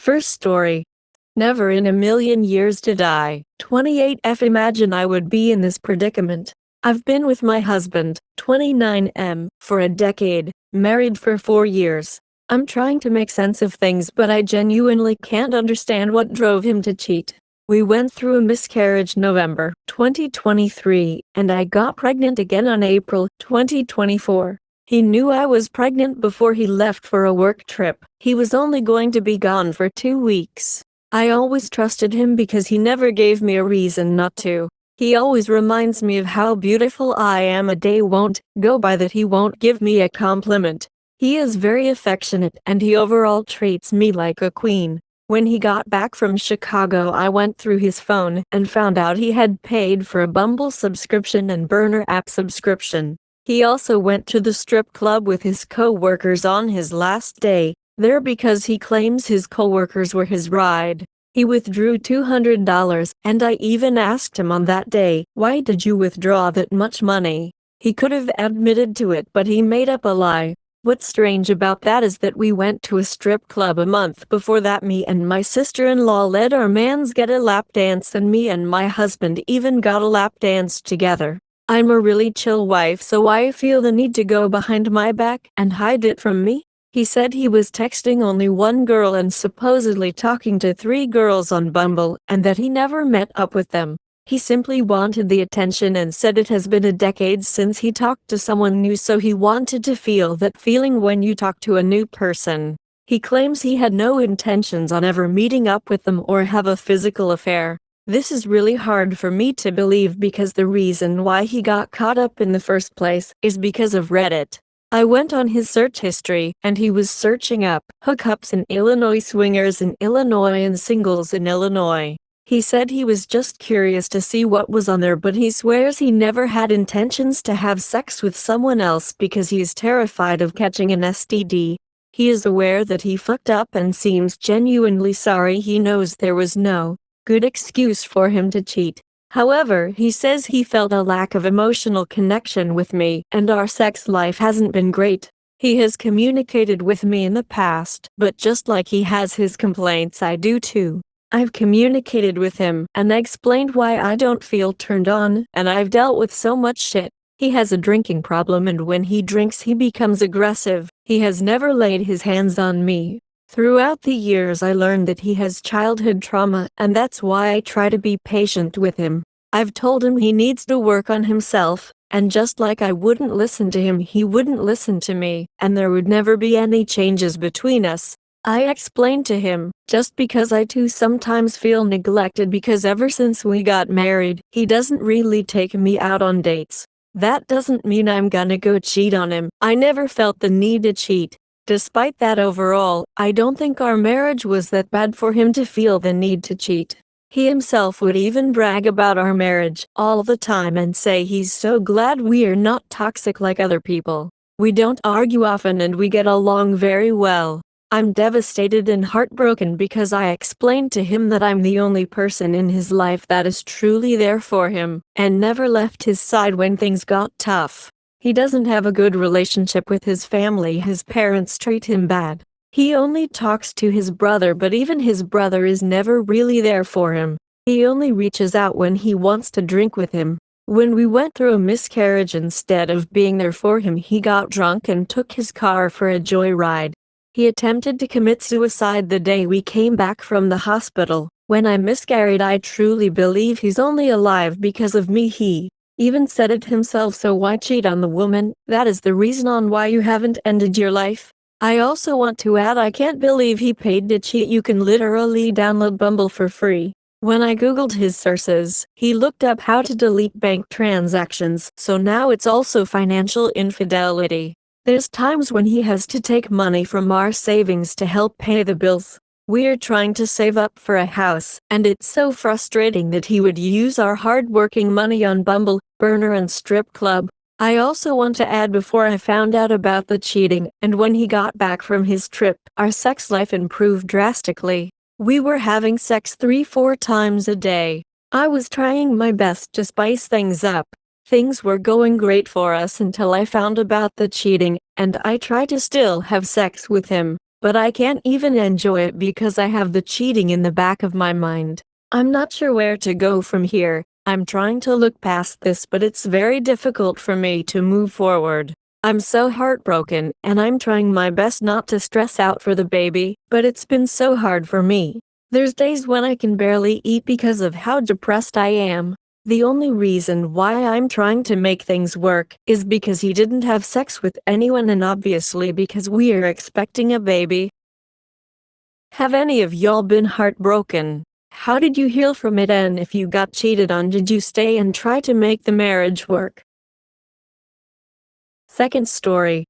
First story. Never in a million years did I, 28F, imagine I would be in this predicament. I've been with my husband, 29M, for a decade, married for 4 years. I'm trying to make sense of things, but I genuinely can't understand what drove him to cheat. We went through a miscarriage November 2023, and I got pregnant again on April 2024. He knew I was pregnant before he left for a work trip. He was only going to be gone for 2 weeks. I always trusted him because he never gave me a reason not to. He always reminds me of how beautiful I am. A day won't go by that he won't give me a compliment. He is very affectionate and he overall treats me like a queen. When he got back from Chicago, I went through his phone and found out he had paid for a Bumble subscription and Burner app subscription. He also went to the strip club with his co-workers on his last day there because he claims his co-workers were his ride. He withdrew $200, and I even asked him on that day, "Why did you withdraw that much money?" He could have admitted to it, but he made up a lie. What's strange about that is that we went to a strip club a month before that. Me and my sister-in-law let our mans get a lap dance, and me and my husband even got a lap dance together. I'm a really chill wife, so I feel the need to go behind my back and hide it from me. He said he was texting only one girl and supposedly talking to 3 girls on Bumble, and that he never met up with them. He simply wanted the attention and said it has been a decade since he talked to someone new, so he wanted to feel that feeling when you talk to a new person. He claims he had no intentions on ever meeting up with them or have a physical affair. This is really hard for me to believe because the reason why he got caught up in the first place is because of Reddit. I went on his search history, and he was searching up hookups in Illinois, swingers in Illinois, and singles in Illinois. He said he was just curious to see what was on there, but he swears he never had intentions to have sex with someone else because he is terrified of catching an STD. He is aware that he fucked up and seems genuinely sorry. He knows there was no good excuse for him to cheat. However, he says he felt a lack of emotional connection with me, and our sex life hasn't been great. He has communicated with me in the past, but just like he has his complaints, I do too. I've communicated with him, and explained why I don't feel turned on, and I've dealt with so much shit. He has a drinking problem, and when he drinks he becomes aggressive. He has never laid his hands on me. Throughout the years I learned that he has childhood trauma, and that's why I try to be patient with him. I've told him he needs to work on himself, and just like I wouldn't listen to him, he wouldn't listen to me, and there would never be any changes between us. I explained to him, just because I too sometimes feel neglected because ever since we got married, he doesn't really take me out on dates. That doesn't mean I'm gonna go cheat on him. I never felt the need to cheat. Despite that, overall, I don't think our marriage was that bad for him to feel the need to cheat. He himself would even brag about our marriage all the time and say he's so glad we're not toxic like other people. We don't argue often and we get along very well. I'm devastated and heartbroken because I explained to him that I'm the only person in his life that is truly there for him and never left his side when things got tough. He doesn't have a good relationship with his family. His parents treat him bad. He only talks to his brother, but even his brother is never really there for him. He only reaches out when he wants to drink with him. When we went through a miscarriage, instead of being there for him, he got drunk and took his car for a joyride. He attempted to commit suicide the day we came back from the hospital. When I miscarried, I truly believe he's only alive because of me. He even said it himself, so why cheat on the woman? That is the reason on why you haven't ended your life. I also want to add, I can't believe he paid to cheat. You can literally download Bumble for free. When I googled his sources, he looked up how to delete bank transactions, so now it's also financial infidelity. There's times when he has to take money from our savings to help pay the bills. We're trying to save up for a house, and it's so frustrating that he would use our hard-working money on Bumble, Burner, and strip club. I also want to add, before I found out about the cheating, and when he got back from his trip, our sex life improved drastically. We were having sex 3-4 times a day. I was trying my best to spice things up. Things were going great for us until I found about the cheating, and I try to still have sex with him. but I can't even enjoy it because I have the cheating in the back of my mind. I'm not sure where to go from here. I'm trying to look past this, but it's very difficult for me to move forward. I'm so heartbroken, and I'm trying my best not to stress out for the baby, but it's been so hard for me. There's days when I can barely eat because of how depressed I am. The only reason why I'm trying to make things work is because he didn't have sex with anyone, and obviously because we are expecting a baby. Have any of y'all been heartbroken? How did you heal from it, and if you got cheated on, did you stay and try to make the marriage work? Second story.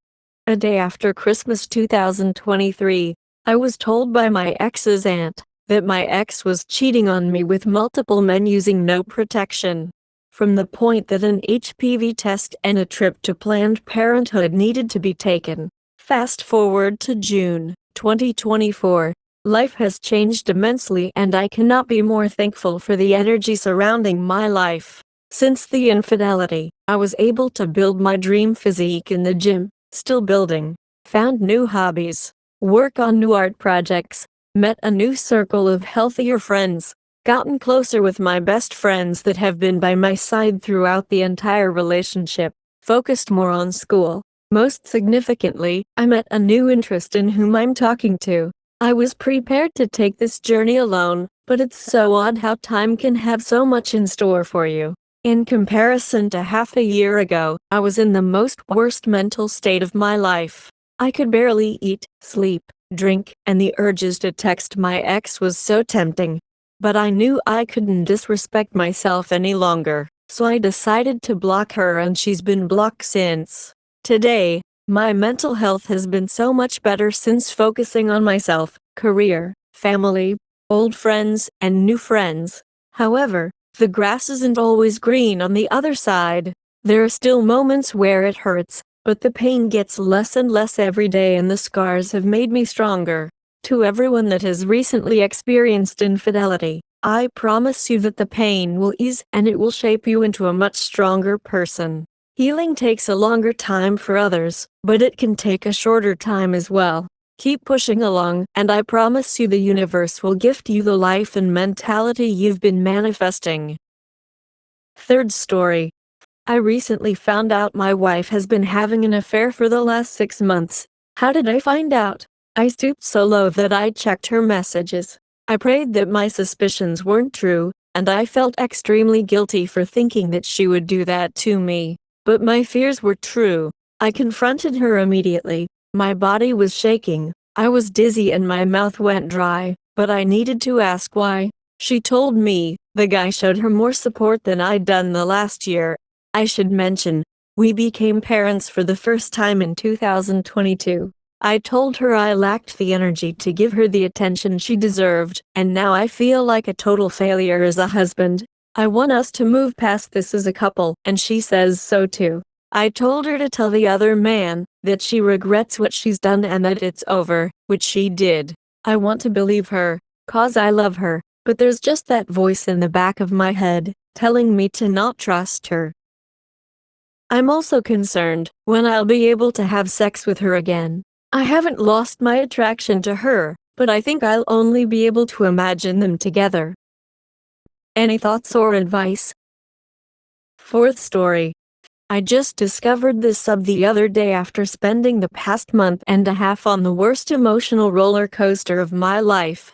A day after Christmas 2023, I was told by my ex's aunt that my ex was cheating on me with multiple men using no protection. From the point that an HPV test and a trip to Planned Parenthood needed to be taken. Fast forward to June 2024. Life has changed immensely, and I cannot be more thankful for the energy surrounding my life. Since the infidelity, I was able to build my dream physique in the gym, still building, found new hobbies, work on new art projects, met a new circle of healthier friends, gotten closer with my best friends that have been by my side throughout the entire relationship, focused more on school. Most significantly, I met a new interest in whom I'm talking to. I was prepared to take this journey alone, but it's so odd how time can have so much in store for you. In comparison to half a year ago, I was in the most worst mental state of my life. I could barely eat, sleep, drink, and the urges to text my ex was so tempting. But I knew I couldn't disrespect myself any longer, so I decided to block her, and she's been blocked since. Today, my mental health has been so much better since focusing on myself, career, family, old friends, and new friends. However, the grass isn't always green on the other side. There are still moments where it hurts, but the pain gets less and less every day, and the scars have made me stronger. To everyone that has recently experienced infidelity, I promise you that the pain will ease and it will shape you into a much stronger person. Healing takes a longer time for others, but it can take a shorter time as well. Keep pushing along, and I promise you the universe will gift you the life and mentality you've been manifesting. Third story. I recently found out my wife has been having an affair for the last 6 months. How did I find out? I stooped so low that I checked her messages. I prayed that my suspicions weren't true, and I felt extremely guilty for thinking that she would do that to me. But my fears were true. I confronted her immediately. My body was shaking, I was dizzy, and my mouth went dry, but I needed to ask why. She told me the guy showed her more support than I'd done the last year. I should mention, we became parents for the first time in 2022. I told her I lacked the energy to give her the attention she deserved, and now I feel like a total failure as a husband. I want us to move past this as a couple, and she says so too. I told her to tell the other man that she regrets what she's done and that it's over, which she did. I want to believe her, 'cause I love her, but there's just that voice in the back of my head, telling me to not trust her. I'm also concerned when I'll be able to have sex with her again. I haven't lost my attraction to her, but I think I'll only be able to imagine them together. Any thoughts or advice? Fourth story. I just discovered this sub the other day after spending the past month and a half on the worst emotional roller coaster of my life.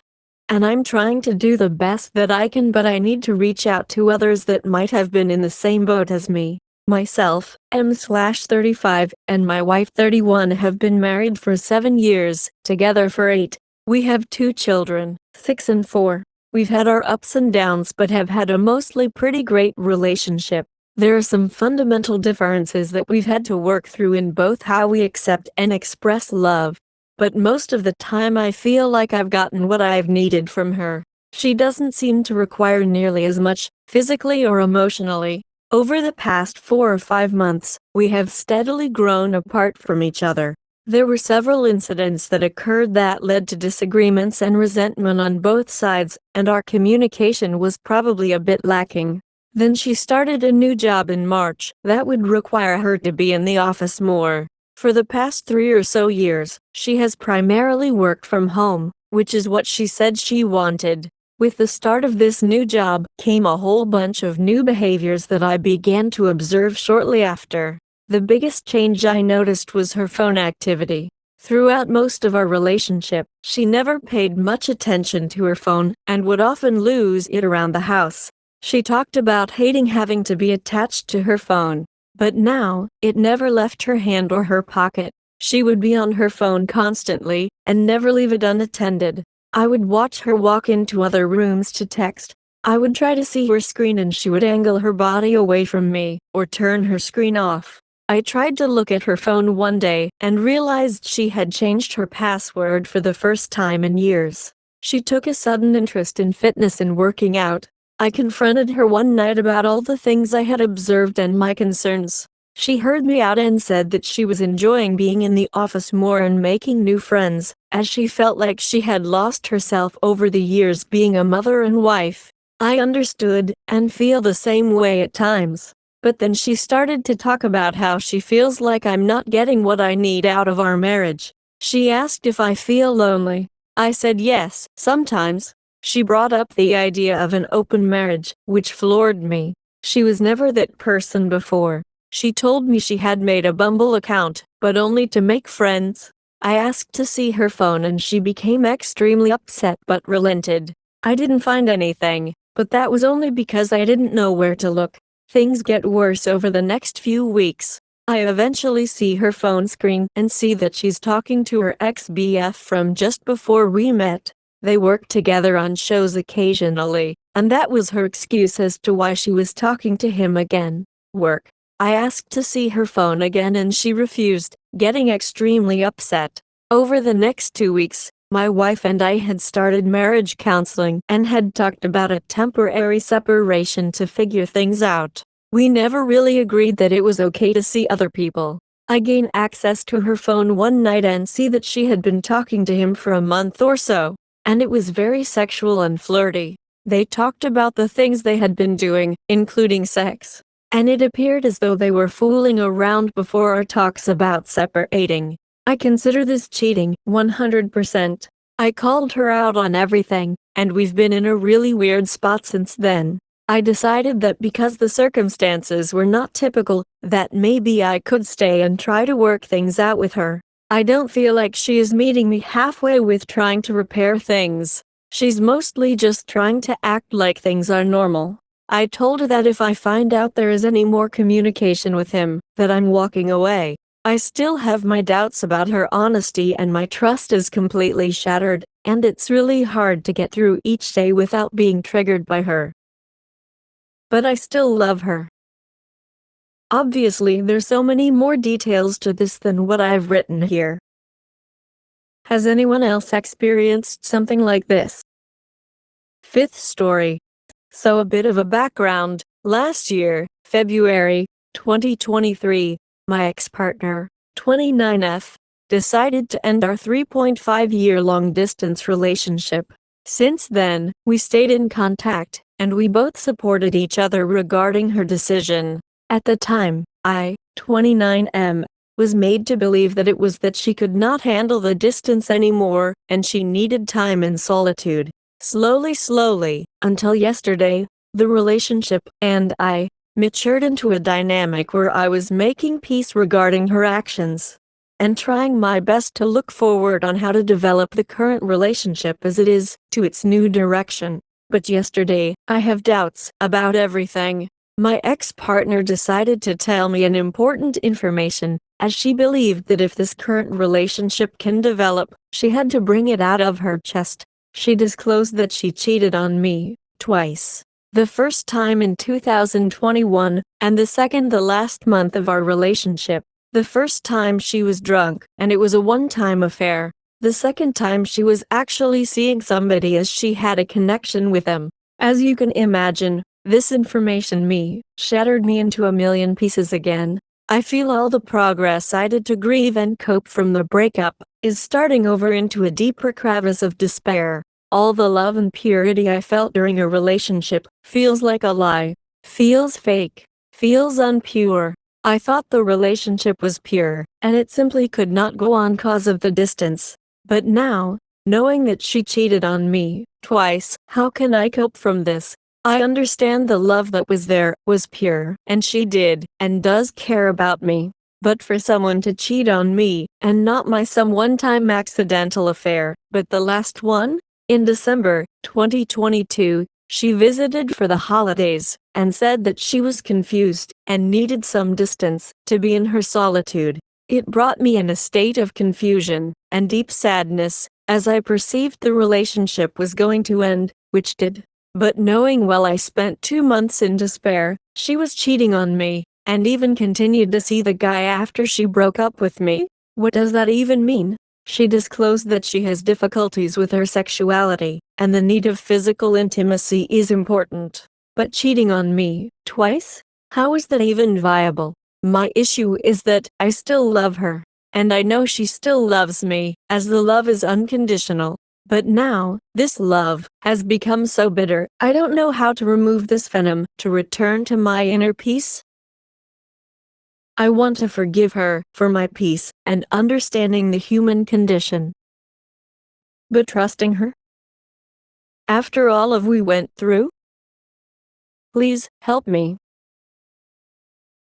And I'm trying to do the best that I can, but I need to reach out to others that might have been in the same boat as me. Myself, M/35, and my wife 31 have been married for 7 years, together for 8. We have 2 children, 6 and 4. We've had our ups and downs but have had a mostly pretty great relationship. There are some fundamental differences that we've had to work through in both how we accept and express love. But most of the time I feel like I've gotten what I've needed from her. She doesn't seem to require nearly as much, physically or emotionally. Over the past 4 or 5 months, we have steadily grown apart from each other. There were several incidents that occurred that led to disagreements and resentment on both sides, and our communication was probably a bit lacking. Then she started a new job in March that would require her to be in the office more. For the past 3 or so years, she has primarily worked from home, which is what she said she wanted. With the start of this new job came a whole bunch of new behaviors that I began to observe shortly after. The biggest change I noticed was her phone activity. Throughout most of our relationship, she never paid much attention to her phone and would often lose it around the house. She talked about hating having to be attached to her phone, but now, it never left her hand or her pocket. She would be on her phone constantly and never leave it unattended. I would watch her walk into other rooms to text. I would try to see her screen and she would angle her body away from me or turn her screen off. I tried to look at her phone one day and realized she had changed her password for the first time in years. She took a sudden interest in fitness and working out. I confronted her one night about all the things I had observed and my concerns. She heard me out and said that she was enjoying being in the office more and making new friends, as she felt like she had lost herself over the years being a mother and wife. I understood and feel the same way at times. But then she started to talk about how she feels like I'm not getting what I need out of our marriage. She asked if I feel lonely. I said yes, sometimes. She brought up the idea of an open marriage, which floored me. She was never that person before. She told me she had made a Bumble account, but only to make friends. I asked to see her phone and she became extremely upset but relented. I didn't find anything, but that was only because I didn't know where to look. Things get worse over the next few weeks. I eventually see her phone screen and see that she's talking to her ex-BF from just before we met. They work together on shows occasionally, and that was her excuse as to why she was talking to him again. Work. I asked to see her phone again and she refused, getting extremely upset. Over the next 2 weeks, my wife and I had started marriage counseling and had talked about a temporary separation to figure things out. We never really agreed that it was okay to see other people. I gained access to her phone one night and see that she had been talking to him for a month or so, and it was very sexual and flirty. They talked about the things they had been doing, including sex, and it appeared as though they were fooling around before our talks about separating. I consider this cheating, 100%. I called her out on everything, and we've been in a really weird spot since then. I decided that because the circumstances were not typical, that maybe I could stay and try to work things out with her. I don't feel like she is meeting me halfway with trying to repair things. She's mostly just trying to act like things are normal. I told her that if I find out there is any more communication with him, that I'm walking away. I still have my doubts about her honesty and my trust is completely shattered, and it's really hard to get through each day without being triggered by her. But I still love her. Obviously, there's so many more details to this than what I've written here. Has anyone else experienced something like this? Fifth story. So a bit of a background. Last year, February 2023, my ex-partner, 29F, decided to end our 3.5-year long-distance relationship. Since then, we stayed in contact, and we both supported each other regarding her decision. At the time, I, 29M, was made to believe that it was that she could not handle the distance anymore, and she needed time in solitude. Slowly, until yesterday, the relationship and I matured into a dynamic where I was making peace regarding her actions and trying my best to look forward on how to develop the current relationship as it is to its new direction. But yesterday, I have doubts about everything. My ex-partner decided to tell me an important information, as she believed that if this current relationship can develop, she had to bring it out of her chest. She disclosed that she cheated on me, twice. The first time in 2021, and the second the last month of our relationship. The first time she was drunk, and it was a one-time affair. The second time she was actually seeing somebody as she had a connection with them. As you can imagine, this information shattered me into a million pieces again. I feel all the progress I did to grieve and cope from the breakup is starting over into a deeper crevice of despair. All the love and purity I felt during a relationship feels like a lie, feels fake, feels unpure. I thought the relationship was pure, and it simply could not go on cause of the distance. But now, knowing that she cheated on me twice, how can I cope from this? I understand the love that was there was pure, and she did and does care about me. But for someone to cheat on me, and not my some one-time accidental affair, but the last one? In December 2022, she visited for the holidays, and said that she was confused, and needed some distance, to be in her solitude. It brought me in a state of confusion, and deep sadness, as I perceived the relationship was going to end, which did. But knowing well I spent 2 months in despair, she was cheating on me, and even continued to see the guy after she broke up with me. What does that even mean? She disclosed that she has difficulties with her sexuality, and the need of physical intimacy is important. But cheating on me, twice? How is that even viable? My issue is that I still love her, and I know she still loves me, as the love is unconditional. But now, this love has become so bitter, I don't know how to remove this venom, to return to my inner peace. I want to forgive her for my peace and understanding the human condition. But trusting her? After all of we went through? Please help me.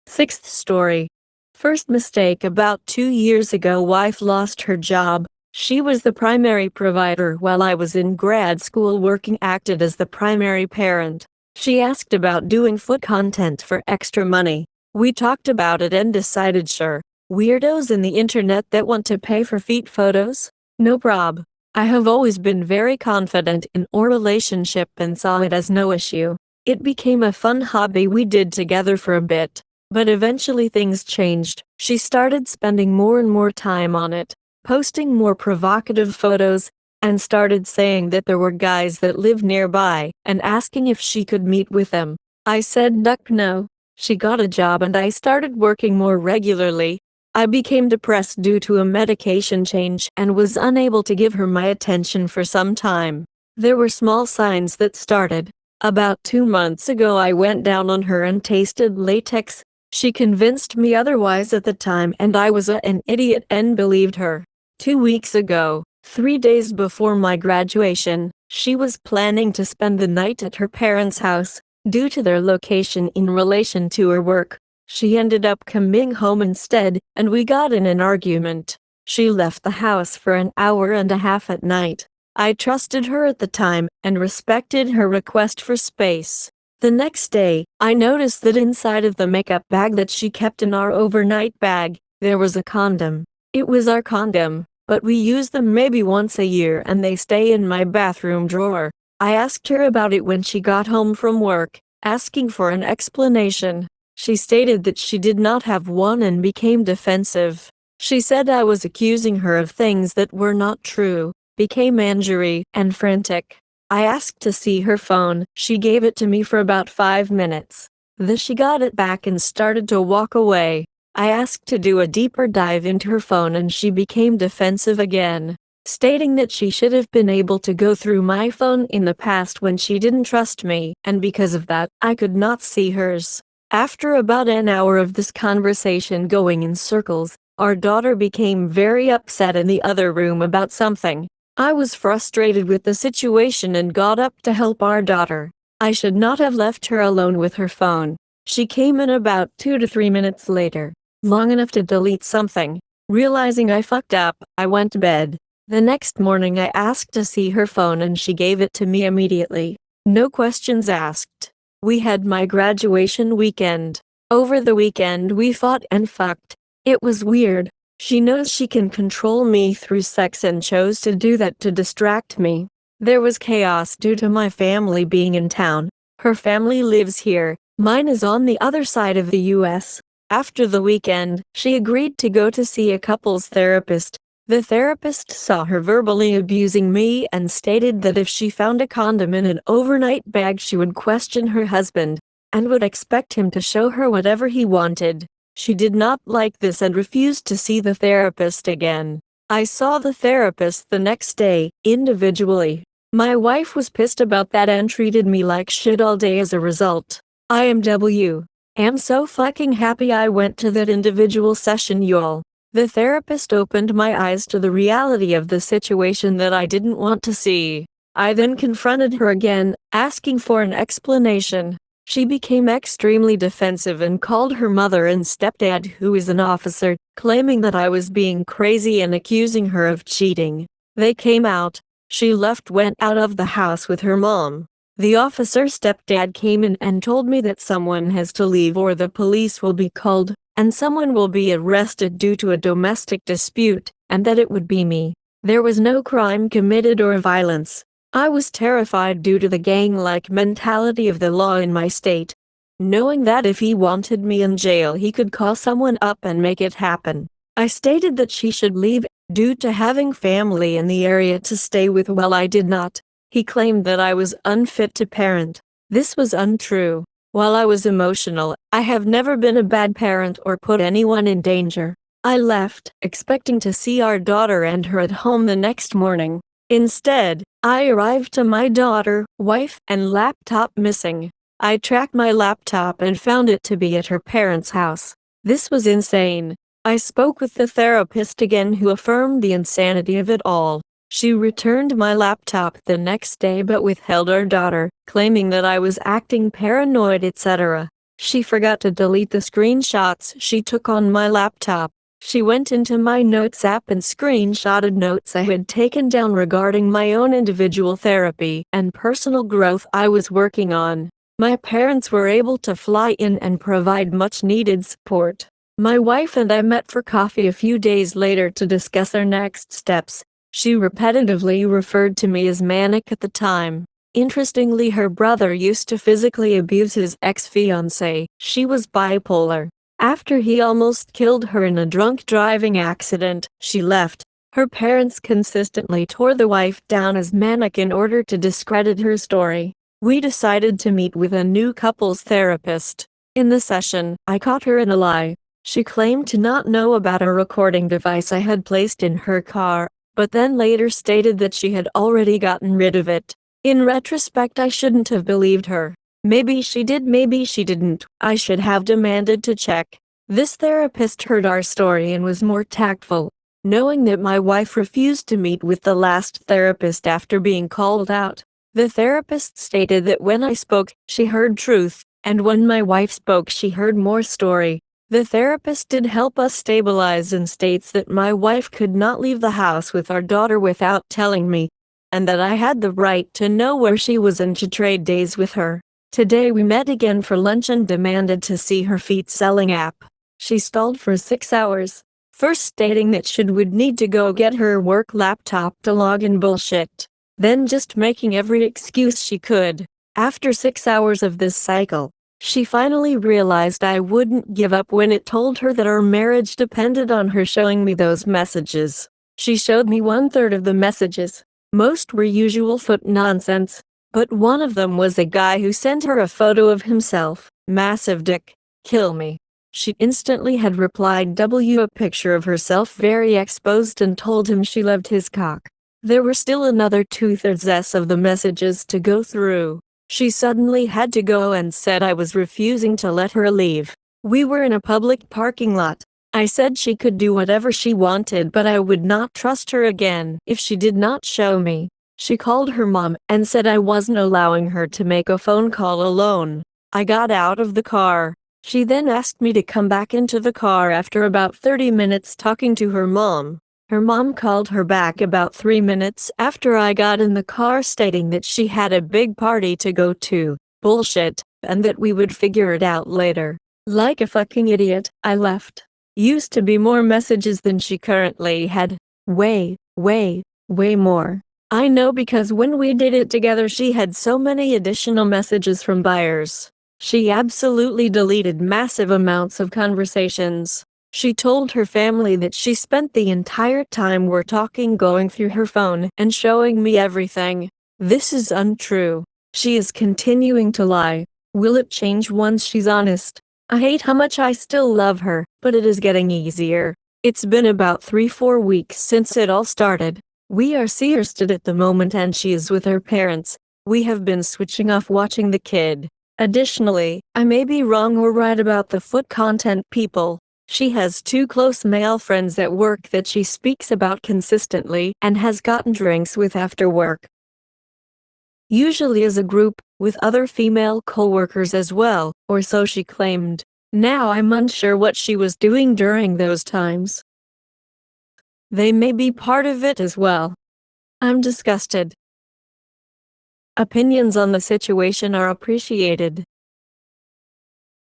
Sixth story. First mistake. About 2 years ago, wife lost her job. She was the primary provider while I was in grad school working, acted as the primary parent. She asked about doing food content for extra money. We talked about it and decided sure. Weirdos in the internet that want to pay for feet photos? No prob. I have always been very confident in our relationship and saw it as no issue. It became a fun hobby we did together for a bit. But eventually things changed. She started spending more and more time on it, posting more provocative photos, and started saying that there were guys that lived nearby, and asking if she could meet with them. I said duck no. She got a job and I started working more regularly. I became depressed due to a medication change and was unable to give her my attention for some time. There were small signs that started. About 2 months ago I went down on her and tasted latex. She convinced me otherwise at the time and I was an idiot and believed her. 2 weeks ago, 3 days before my graduation, she was planning to spend the night at her parents' house. Due to their location in relation to her work, she ended up coming home instead, and we got in an argument. She left the house for an hour and a half at night. I trusted her at the time and respected her request for space. The next day, I noticed that inside of the makeup bag that she kept in our overnight bag, there was a condom. It was our condom, but we use them maybe once a year and they stay in my bathroom drawer. I asked her about it when she got home from work, asking for an explanation. She stated that she did not have one and became defensive. She said I was accusing her of things that were not true, became angry and frantic. I asked to see her phone. She gave it to me for about 5 minutes. Then she got it back and started to walk away. I asked to do a deeper dive into her phone and she became defensive again, stating that she should have been able to go through my phone in the past when she didn't trust me, and because of that, I could not see hers. After about an hour of this conversation going in circles, our daughter became very upset in the other room about something. I was frustrated with the situation and got up to help our daughter. I should not have left her alone with her phone. She came in about 2 to 3 minutes later, long enough to delete something. Realizing I fucked up, I went to bed. The next morning I asked to see her phone and she gave it to me immediately. No questions asked. We had my graduation weekend. Over the weekend we fought and fucked. It was weird. She knows she can control me through sex and chose to do that to distract me. There was chaos due to my family being in town. Her family lives here, mine is on the other side of the US. After the weekend, she agreed to go to see a couples therapist. The therapist saw her verbally abusing me and stated that if she found a condom in an overnight bag she would question her husband, and would expect him to show her whatever he wanted. She did not like this and refused to see the therapist again. I saw the therapist the next day, individually. My wife was pissed about that and treated me like shit all day as a result. IMW. Am so fucking happy I went to that individual session, y'all. The therapist opened my eyes to the reality of the situation that I didn't want to see. I then confronted her again, asking for an explanation. She became extremely defensive and called her mother and stepdad, who is an officer, claiming that I was being crazy and accusing her of cheating. They came out. She went out of the house with her mom. The officer's stepdad came in and told me that someone has to leave or the police will be called, and someone will be arrested due to a domestic dispute, and that it would be me. There was no crime committed or violence. I was terrified due to the gang-like mentality of the law in my state, knowing that if he wanted me in jail he could call someone up and make it happen. I stated that she should leave, due to having family in the area to stay with while I did not. He claimed that I was unfit to parent. This was untrue. While I was emotional, I have never been a bad parent or put anyone in danger. I left, expecting to see our daughter and her at home the next morning. Instead, I arrived to my daughter, wife, and laptop missing. I tracked my laptop and found it to be at her parents' house. This was insane. I spoke with the therapist again, who affirmed the insanity of it all. She returned my laptop the next day but withheld our daughter, claiming that I was acting paranoid, etc. She forgot to delete the screenshots she took on my laptop. She went into my notes app and screenshotted notes I had taken down regarding my own individual therapy and personal growth I was working on. My parents were able to fly in and provide much needed support. My wife and I met for coffee a few days later to discuss our next steps. She repetitively referred to me as manic at the time. Interestingly, her brother used to physically abuse his ex-fiancée. She was bipolar. After he almost killed her in a drunk driving accident, she left. Her parents consistently tore the wife down as manic in order to discredit her story. We decided to meet with a new couples therapist. In the session, I caught her in a lie. She claimed to not know about a recording device I had placed in her car, but then later stated that she had already gotten rid of it. In retrospect, I shouldn't have believed her. Maybe she did, maybe she didn't. I should have demanded to check. This therapist heard our story and was more tactful. Knowing that my wife refused to meet with the last therapist after being called out, the therapist stated that when I spoke, she heard truth, and when my wife spoke, she heard more story. The therapist did help us stabilize and states that my wife could not leave the house with our daughter without telling me, and that I had the right to know where she was and to trade days with her. Today we met again for lunch and demanded to see her feet selling app. She stalled for 6 hours, first stating that she would need to go get her work laptop to log in, bullshit, then just making every excuse she could. After 6 hours of this cycle, she finally realized I wouldn't give up when it told her that our marriage depended on her showing me those messages. She showed me 1/3 of the messages. Most were usual foot nonsense, but one of them was a guy who sent her a photo of himself, massive dick, kill me. She instantly had replied a picture of herself very exposed and told him she loved his cock. There were still another 2/3 of the messages to go through. She suddenly had to go and said I was refusing to let her leave. We were in a public parking lot. I said she could do whatever she wanted, but I would not trust her again if she did not show me. She called her mom and said I wasn't allowing her to make a phone call alone. I got out of the car. She then asked me to come back into the car after about 30 minutes talking to her mom. Her mom called her back about 3 minutes after I got in the car, stating that she had a big party to go to, bullshit, and that we would figure it out later. Like a fucking idiot, I left. Used to be more messages than she currently had. Way more. I know because when we did it together she had so many additional messages from buyers. She absolutely deleted massive amounts of conversations. She told her family that she spent the entire time we're talking going through her phone and showing me everything. This is untrue. She is continuing to lie. Will it change once she's honest? I hate how much I still love her, but it is getting easier. It's been about 3-4 weeks since it all started. We are sequestered at the moment and she is with her parents. We have been switching off watching the kid. Additionally, I may be wrong or right about the foot content people. She has two close male friends at work that she speaks about consistently and has gotten drinks with after work. Usually as a group, with other female coworkers as well, or so she claimed. Now I'm unsure what she was doing during those times. They may be part of it as well. I'm disgusted. Opinions on the situation are appreciated.